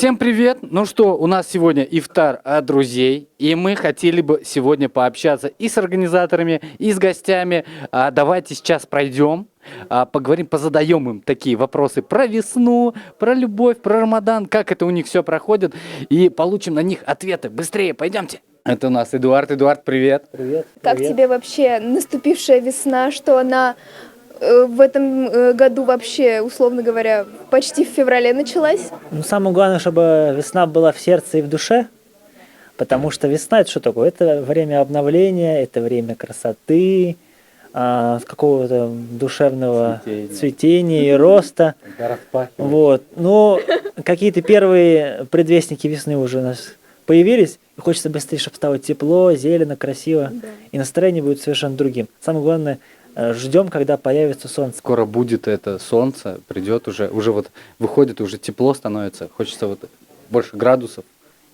Всем привет! Ну что, у нас сегодня ифтар от друзей, и мы хотели бы сегодня пообщаться и с организаторами, и с гостями. Давайте сейчас пройдем, поговорим, позадаем им такие вопросы про весну, про любовь, про Рамадан, как это у них все проходит, и получим на них ответы. Быстрее, пойдемте! Это у нас Эдуард. Эдуард, привет! Привет. Как тебе вообще наступившая весна, что она в этом году вообще, условно говоря, почти в феврале началась? Ну, самое главное, чтобы весна была в сердце и в душе, потому что весна — это что такое? Это время обновления, это время красоты, какого-то душевного цветения и роста. Вот. Но какие-то первые предвестники весны уже у нас появились, и хочется быстрее, чтобы стало тепло, зелено, красиво, и настроение будет совершенно другим. Самое главное, ждем, когда появится солнце. Скоро будет это солнце, придет уже вот выходит, уже тепло становится, хочется вот больше градусов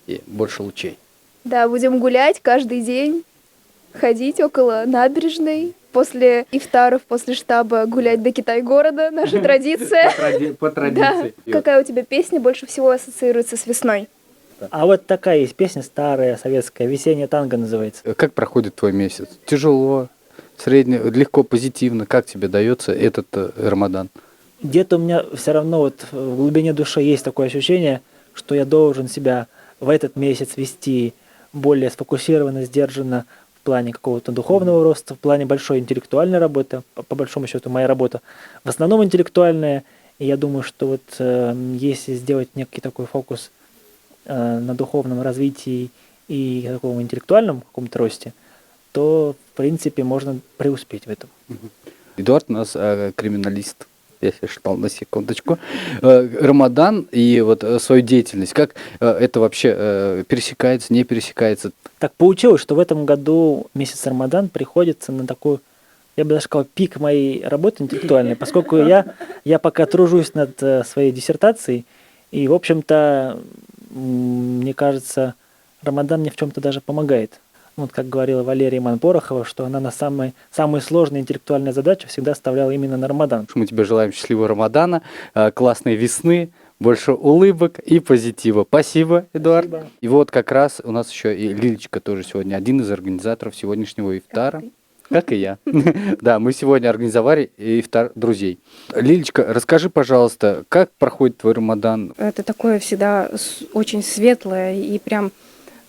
и больше лучей. Да, будем гулять каждый день, ходить около набережной, после ифтаров, после штаба гулять до Китай-города, наша традиция. По традиции. Да. Какая у тебя песня больше всего ассоциируется с весной? А вот такая есть песня старая, советская, «Весенняя танго» называется. Как проходит твой месяц? Тяжело, средне, легко, позитивно? Как тебе дается этот Рамадан? Где-то у меня все равно вот в глубине души есть такое ощущение, что я должен себя в этот месяц вести более сфокусированно, сдержанно в плане какого-то духовного роста, в плане большой интеллектуальной работы. По большому счету моя работа в основном интеллектуальная. И я думаю, что вот если сделать некий такой фокус на духовном развитии и таком интеллектуальном каком-то росте, то, в принципе, можно преуспеть в этом. Эдуард у нас криминалист, я себя считал на секундочку. Рамадан и вот свою деятельность, как это вообще пересекается, не пересекается? Так получилось, что в этом году месяц Рамадан приходится на такой, я бы даже сказал, пик моей работы интеллектуальной, поскольку я пока тружусь над своей диссертацией, и, в общем-то, мне кажется, Рамадан мне в чем-то даже помогает. Вот как говорила Валерия Иман-Порохова, что она на самые сложные интеллектуальные задачи всегда оставляла именно на Рамадан. Мы тебе желаем счастливого Рамадана, классной весны, больше улыбок и позитива. Спасибо, Эдуард. Спасибо. И вот как раз у нас еще и Лилечка тоже сегодня один из организаторов сегодняшнего ифтара. Как и я. Да, мы сегодня организовали ифтар друзей. Лилечка, расскажи, пожалуйста, как проходит твой Рамадан? Это такое всегда очень светлое и прям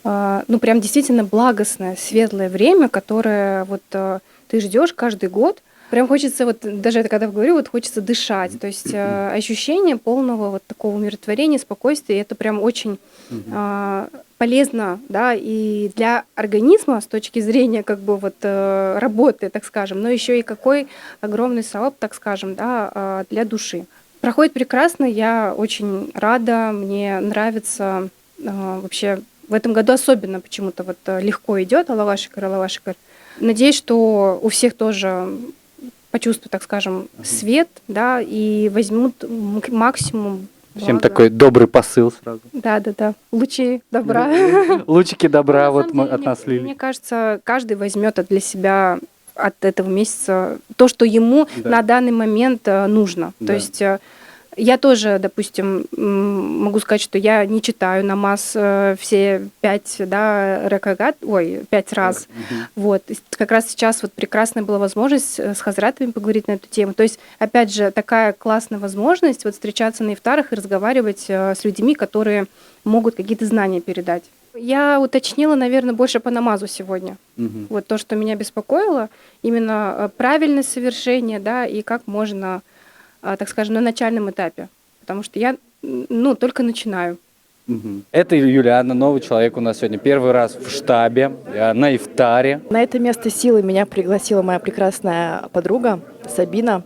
действительно благостное, светлое время, которое вот ты ждешь каждый год. Прям хочется, вот даже это когда говорю, вот хочется дышать. То есть ощущение полного вот такого умиротворения, спокойствия, это прям очень полезно, да, и для организма с точки зрения как бы вот работы, так скажем, но еще и какой огромный саваб, так скажем, да, для души. Проходит прекрасно, я очень рада, мне нравится вообще в этом году особенно почему-то вот легко идет, Аллаху шукр, Аллаху шукр. Надеюсь, что у всех тоже почувствуют, так скажем, свет, да, и возьмут максимум. Всем такой добрый посыл сразу. Да. Лучи добра. Лучики добра вот деле, от нас, Лили. Мне кажется, каждый возьмет для себя от этого месяца то, что ему на данный момент нужно. Да. То есть я тоже, допустим, могу сказать, что я не читаю намаз все 5 раз. Вот. И как раз сейчас вот прекрасная была возможность с хазратами поговорить на эту тему. То есть, опять же, такая классная возможность вот встречаться на ифтарах и разговаривать с людьми, которые могут какие-то знания передать. Я уточнила, наверное, больше по намазу сегодня. Вот то, что меня беспокоило, именно правильность совершения, да, и как можно, так скажем, на начальном этапе. Потому что я, только начинаю. Это Юлиана, новый человек у нас сегодня. Первый раз в штабе, на ифтаре. На это место силы меня пригласила моя прекрасная подруга Сабина.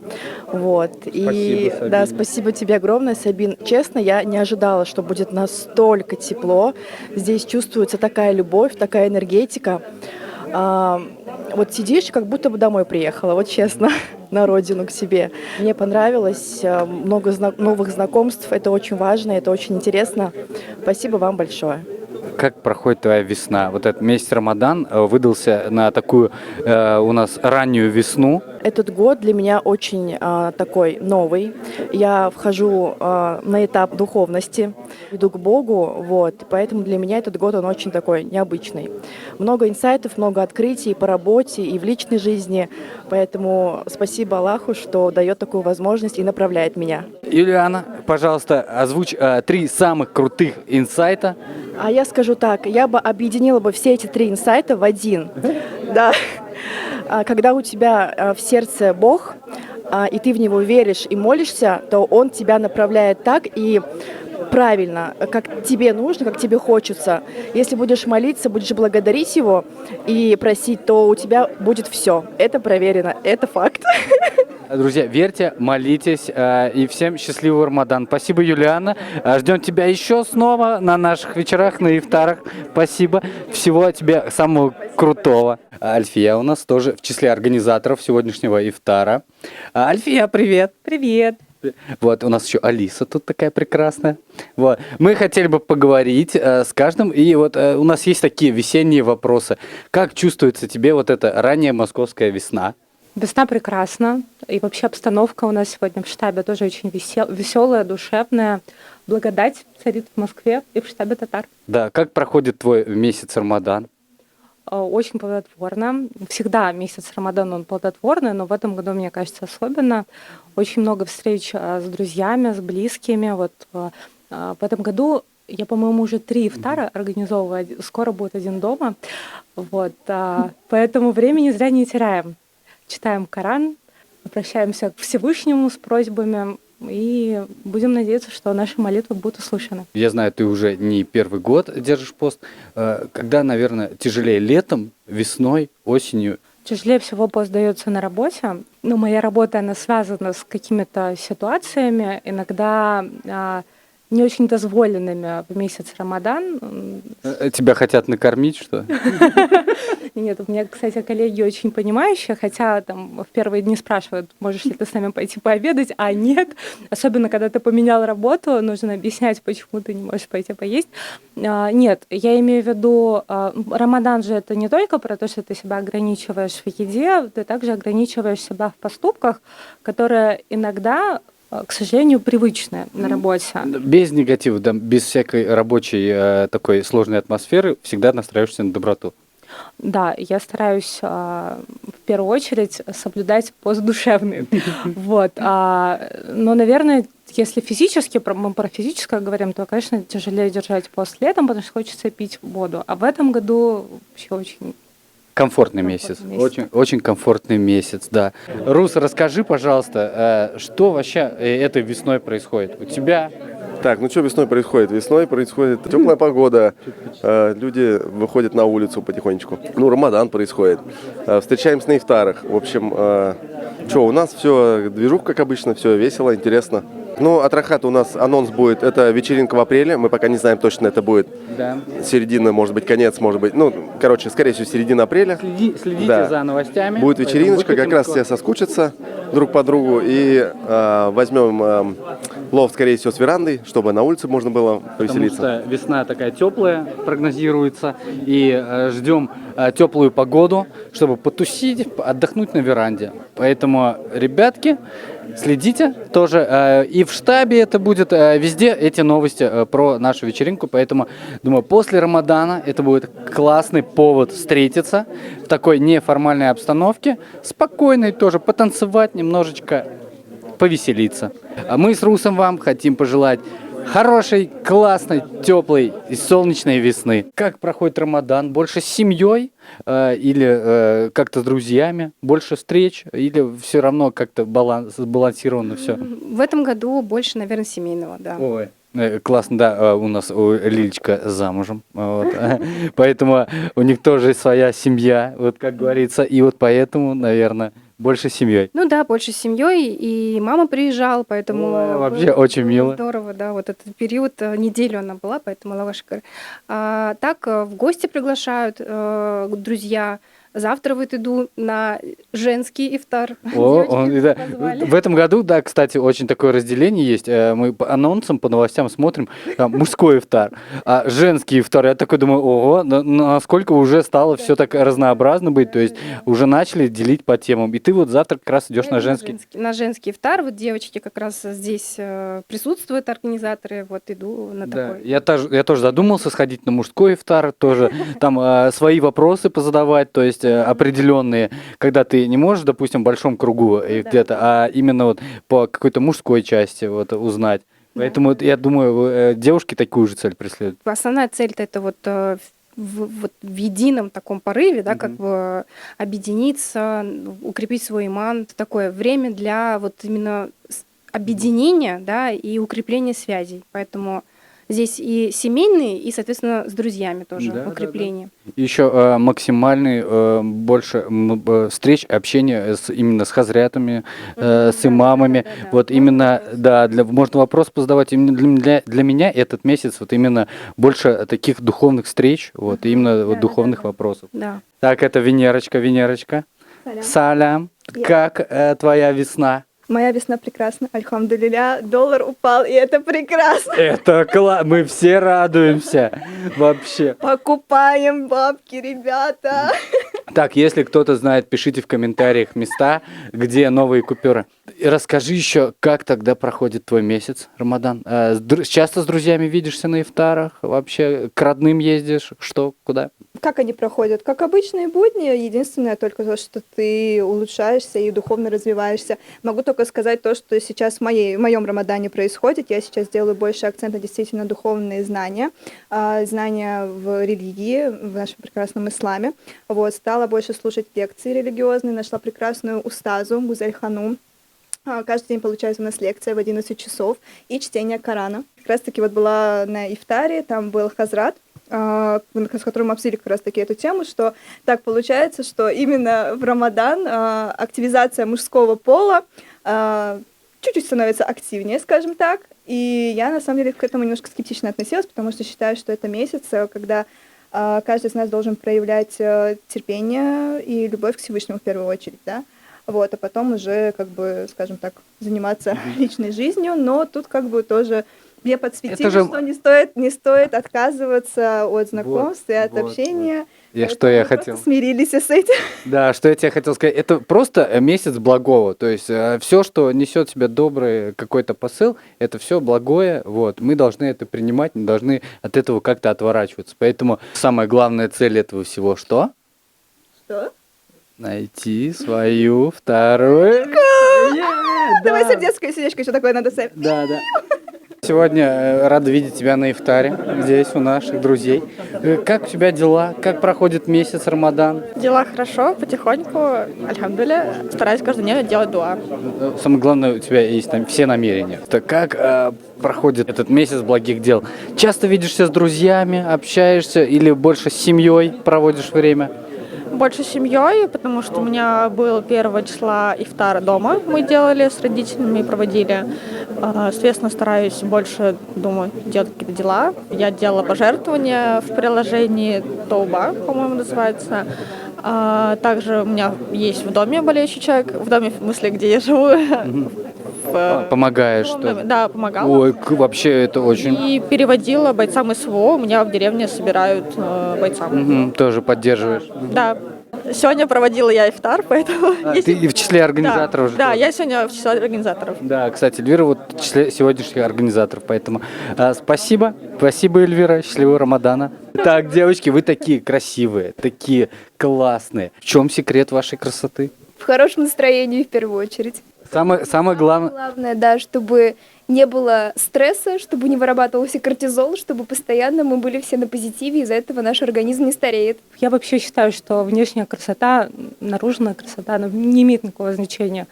Вот. И Спасибо, да, Сабине. спасибо тебе огромное, Сабин. Честно, я не ожидала, что будет настолько тепло. Здесь чувствуется такая любовь, такая энергетика. Вот сидишь, как будто бы домой приехала, вот честно, на родину, к себе. Мне понравилось, много новых знакомств, это очень важно, это очень интересно. Спасибо вам большое. Как проходит твоя весна? Вот этот месяц Рамадан выдался на такую у нас раннюю весну. Этот год для меня очень такой новый. Я вхожу на этап духовности. иду к Богу, вот, поэтому для меня этот год, он очень такой необычный. Много инсайтов, много открытий по работе и в личной жизни, поэтому спасибо Аллаху, что дает такую возможность и направляет меня. Юлиана, пожалуйста, озвучь 3 самых крутых инсайта. А я скажу так, я бы объединила бы все эти 3 инсайта в один. Да. Когда у тебя в сердце Бог, и ты в Него веришь и молишься, то Он тебя направляет так и правильно, как тебе нужно, как тебе хочется. Если будешь молиться, будешь благодарить Его и просить, то у тебя будет все. Это проверено, это факт. Друзья, верьте, молитесь, и всем счастливый Рамадан. Спасибо, Юлиана. Ждем тебя еще снова на наших вечерах, на ифтарах. Спасибо. Всего тебе самого крутого. Альфия у нас тоже в числе организаторов сегодняшнего ифтара. Альфия, привет. Привет. Вот, у нас еще Алиса тут такая прекрасная. Вот. Мы хотели бы поговорить с каждым, и вот у нас есть такие весенние вопросы. Как чувствуется тебе вот эта ранняя московская весна? Весна прекрасна. И вообще обстановка у нас сегодня в штабе тоже очень веселая, душевная. Благодать царит в Москве и в штабе татар. Да, как проходит твой месяц Рамадан? Очень плодотворно. Всегда месяц Рамадан, он плодотворный, но в этом году, мне кажется, особенно. Очень много встреч с друзьями, с близкими. Вот в этом году я, по-моему, уже 3 ифтара организовываю. Скоро будет 1 дома. Вот, поэтому времени зря не теряем. Читаем Коран, обращаемся к Всевышнему с просьбами и будем надеяться, что наши молитвы будут услышаны. Я знаю, ты уже не первый год держишь пост. Когда, наверное, тяжелее летом, весной, осенью? Тяжелее всего пост дается на работе. Но моя работа, она связана с какими-то ситуациями, иногда не очень дозволенными в месяц Рамадан. Тебя хотят накормить, что? Нет, у меня, кстати, коллеги очень понимающие, хотя там в первые дни спрашивают, можешь ли ты с нами пойти пообедать, а нет. Особенно, когда ты поменял работу, нужно объяснять, почему ты не можешь пойти поесть. Нет, я имею в виду, Рамадан же это не только про то, что ты себя ограничиваешь в еде, ты также ограничиваешь себя в поступках, которые иногда, к сожалению, привычны на работе. Без негатива, да, без всякой рабочей такой сложной атмосферы всегда настраиваешься на доброту. Да, я стараюсь в первую очередь соблюдать пост душевный. Вот. Но, наверное, если физически, мы про физическое говорим, то, конечно, тяжелее держать пост летом, потому что хочется пить воду. А в этом году вообще очень комфортный месяц. Очень, очень комфортный месяц, да. Рус, расскажи, пожалуйста, что вообще этой весной происходит у тебя? Так, ну что весной происходит? Весной происходит теплая погода, люди выходят на улицу потихонечку. Ну, Рамадан происходит. Встречаемся на ифтарах. В общем, что, у нас все движух, как обычно, все весело, интересно. Ну, от Рахата у нас анонс будет, это вечеринка в апреле, мы пока не знаем точно, это будет середина, может быть, конец, может быть, ну, короче, скорее всего, середина апреля. Следите за новостями. Будет вечериночка, как раз все соскучатся друг по другу и возьмем лофт, скорее всего, с верандой, чтобы на улице можно было повеселиться. Потому что весна такая теплая прогнозируется, и ждем теплую погоду, чтобы потусить, отдохнуть на веранде. Поэтому, ребятки, следите тоже. И в штабе это будет, везде эти новости про нашу вечеринку. Поэтому, думаю, после Рамадана это будет классный повод встретиться в такой неформальной обстановке, спокойной тоже, потанцевать немножечко, повеселиться. А мы с Русом вам хотим пожелать хорошей, классной, теплой и солнечной весны. Как проходит Рамадан? Больше с семьей или как-то с друзьями? Больше встреч или все равно как-то сбалансировано все? В этом году больше, наверное, семейного, да. Ой. Классно, да, у нас Лилечка замужем, вот. Поэтому у них тоже своя семья, вот как говорится, и вот поэтому, наверное, больше с семьей. Ну да, больше с семьей, и мама приезжала, поэтому... Ой, вообще очень мило. Здорово, да, вот этот период, неделю она была, поэтому лавашкар. Так, в гости приглашают друзья, Завтра вот иду на женский ифтар. О, Девочки да. позвали. В этом году, да, кстати, очень такое разделение есть. Мы по анонсам, по новостям смотрим, там мужской ифтар, а женский ифтар. Я такой думаю, ого, насколько уже стало все так разнообразно быть, то есть уже начали делить по темам. И ты вот завтра как раз идешь Я на иду женский. на женский ифтар. Вот девочки как раз здесь присутствуют, организаторы. Вот иду на Да, такой. я тоже задумался сходить на мужской ифтар, тоже там свои вопросы позадавать, то есть определенные, когда ты не можешь, допустим, в большом кругу да. где-то, а именно вот по какой-то мужской части вот узнать. Поэтому вот я думаю, девушки такую же цель преследуют. Основная цель-то это вот в едином таком порыве, да, как бы объединиться, укрепить свой иман. Это такое время для вот именно объединения, да, и укрепления связей. Поэтому здесь и семейные, и, соответственно, с друзьями тоже Да, да, укрепление. Еще максимальный больше встреч, общения именно с хазрятами, с имамами. да. Вот именно, да, можно вопрос позадавать. Именно для меня этот месяц вот именно больше таких духовных встреч, вот именно вот духовных вопросов. Да. Так, это Венерочка. Салям. Я. Как твоя весна? Моя весна прекрасна, альхамдулиля, доллар упал, и это прекрасно. Это класс, мы все радуемся вообще. Покупаем бабки, ребята. Так, если кто-то знает, пишите в комментариях места, где новые купюры. И расскажи еще, как тогда проходит твой месяц, Рамадан? Часто с друзьями видишься на ифтарах? Вообще к родным ездишь? Что, куда? Как они проходят? Как обычные будни, единственное только то, что ты улучшаешься и духовно развиваешься. Могу только сказать то, что сейчас в моем Рамадане происходит. Я сейчас делаю больше акцент на действительно духовные знания, знания в религии, в нашем прекрасном исламе. Вот, стала больше слушать лекции религиозные, нашла прекрасную устазу Гузель Ханум. Каждый день получается у нас лекция в 11 часов и чтение Корана. Как раз-таки вот была на ифтаре, там был хазрат, с которым мы обсудили как раз-таки эту тему, что так получается, что именно в Рамадан активизация мужского пола чуть-чуть становится активнее, скажем так. И я, на самом деле, к этому немножко скептично относилась, потому что считаю, что это месяц, когда каждый из нас должен проявлять терпение и любовь к Всевышнему в первую очередь, да. Вот, а потом уже, как бы, скажем так, заниматься личной жизнью, но тут как бы тоже мне подсветили, что не стоит отказываться от знакомств и от общения. Что я Мы хотел? просто смирились с этим. Да, что я тебе хотел сказать. Это просто месяц благого. То есть все, что несет в себя добрый какой-то посыл, это все благое. Вот. Мы должны это принимать, не должны от этого как-то отворачиваться. Поэтому самая главная цель этого всего что? Что? Найти свою вторую. Давай сердечко еще такое надо ставить. Да. Сегодня рад видеть тебя на ифтаре, здесь у наших друзей. Как у тебя дела? Как проходит месяц Рамадан? Дела хорошо, потихоньку, альхамдуля. Стараюсь каждый день делать дуа. Самое главное, у тебя есть там все намерения. Так как проходит этот месяц благих дел? Часто видишься с друзьями, общаешься или больше с семьей проводишь время? Больше с семьей, потому что у меня был 1 числа ифтар дома. Мы делали с родителями, проводили. Соответственно, стараюсь больше, думаю, делать какие-то дела. Я делала пожертвования в приложении Тоуба, по-моему, называется. Также у меня есть в доме болеющий человек. В доме, в смысле, где я живу. Помогаешь, что ли? Да, помогала. Ой, вообще это очень... И переводила бойцам СВО. У меня в деревне собирают бойцам. Тоже поддерживаешь. Да. Сегодня проводила я ифтар, поэтому... Ты и в числе организаторов же? Да, я сегодня в числе организаторов. Да, кстати, Эльвира вот в числе сегодняшних организаторов, поэтому спасибо, Эльвира, счастливого Рамадана. Так, девочки, вы такие красивые, такие классные. В чем секрет вашей красоты? В хорошем настроении в первую очередь. Самое главное... Главное, да, чтобы не было стресса, чтобы не вырабатывался кортизол, чтобы постоянно мы были все на позитиве, из-за этого наш организм не стареет. Я вообще считаю, что внешняя красота, наружная красота, она не имеет никакого значения.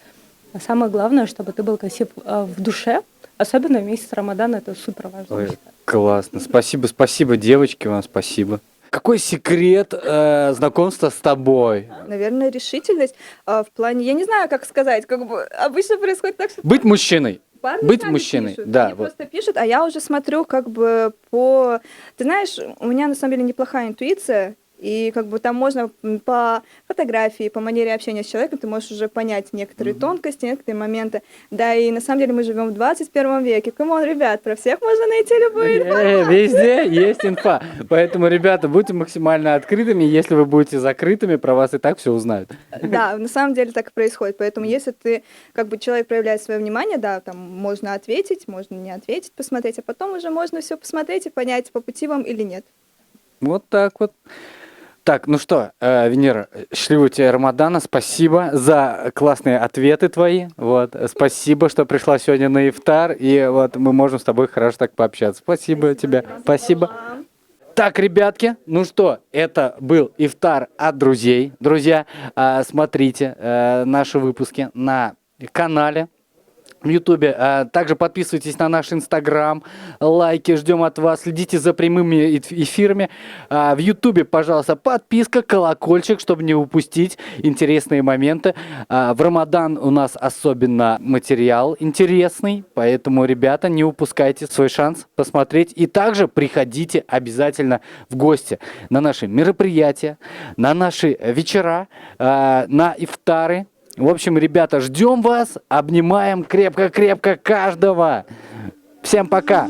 А самое главное, чтобы ты был красив в душе, особенно в месяц Рамадана, это супер важно. Ой, классно. Спасибо, девочки, вам спасибо. Какой секрет знакомства с тобой? Наверное, решительность в плане, я не знаю, как сказать, как бы обычно происходит так, что Быть мужчиной. парни Быть сами мужчиной, пишут. да, Они вот. просто пишут, а я уже смотрю как бы по... Ты знаешь, у меня на самом деле неплохая интуиция, И как бы там можно по фотографии, по манере общения с человеком, ты можешь уже понять некоторые тонкости, некоторые моменты. Да, и на самом деле мы живем в 21 веке. Камон, ребят, про всех можно найти любую информацию. Везде есть инфа. Поэтому, ребята, будьте максимально открытыми. Если вы будете закрытыми, про вас и так все узнают. Да, на самом деле так и происходит. Поэтому если ты, как бы, человек проявляет свое внимание, да, там можно ответить, можно не ответить, посмотреть, а потом уже можно все посмотреть и понять, по пути вам или нет. Вот так вот. Так, ну что, Венера, счастливого тебе Рамадана, спасибо за классные ответы твои, вот, спасибо, что пришла сегодня на ифтар, и вот мы можем с тобой хорошо так пообщаться. Спасибо тебе, спасибо. Так, ребятки, ну что, это был ифтар от друзей. Друзья, смотрите наши выпуски на канале в Ютубе. Также подписывайтесь на наш Инстаграм, лайки ждем от вас, следите за прямыми эфирами. В Ютубе, пожалуйста, подписка, колокольчик, чтобы не упустить интересные моменты. В Рамадан у нас особенно материал интересный, поэтому, ребята, не упускайте свой шанс посмотреть. И также приходите обязательно в гости на наши мероприятия, на наши вечера, на ифтары. В общем, ребята, ждем вас, обнимаем крепко-крепко каждого. Всем пока!